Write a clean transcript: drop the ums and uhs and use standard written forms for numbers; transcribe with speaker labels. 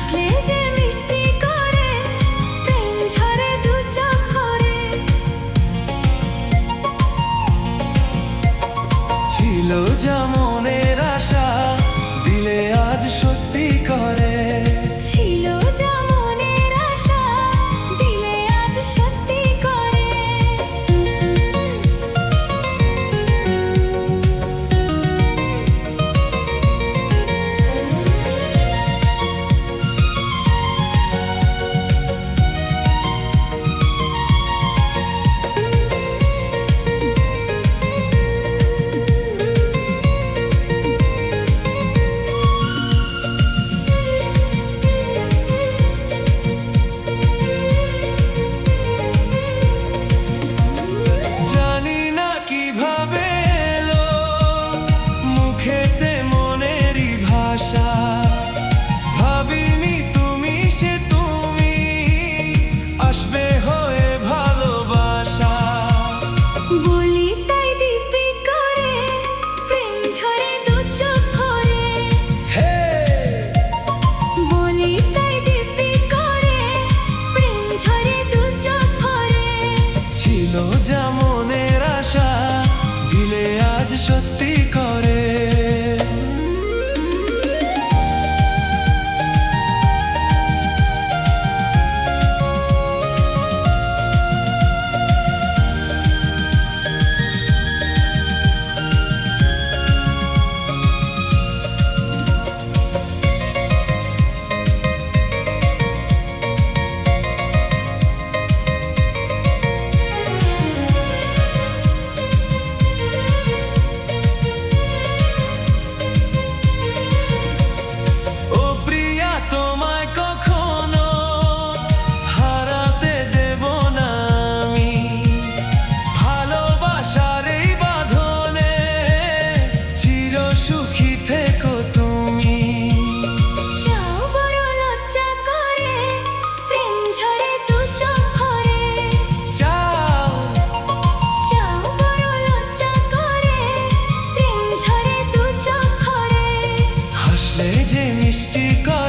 Speaker 1: হাসলে যে মিষ্টি করে প্রেম ঝরে দু চোখ ভরে।
Speaker 2: ছিল যা মনের আশা দিলে আজ সত্যি করে।
Speaker 1: ছিল যা মনের আশা দিলে আজ সত্যি করে।
Speaker 2: জানি না কিভাবে এলো মুখেতে মনেরই ভাষা, ভাবিনি তুমি সে তুমি আসবে হয়ে ভালোবাসা।
Speaker 1: বলি তাই দিব্যি করে প্রেম ঝরে দু চোখ ভরে।
Speaker 2: হে
Speaker 1: বলি তাই দিব্যি করে প্রেম ঝরে দু চোখ ভরে।
Speaker 2: ছিল যা মনের আশা দিলে আজ সত্যি করে। ও প্রিয়া তোমায় কখনো হারাতে দেব না আমি, ভালোবাসার এই বাঁধনে চির সুখী থেকো তুমি।
Speaker 1: চাও বড় লজ্জা করে প্রেম ঝরে দু চোখ ভরে।
Speaker 2: চাও
Speaker 1: চাও বড় লজ্জা করে প্রেম ঝরে দু চোখ ভরে।
Speaker 2: হাসলে যে মিষ্টি করে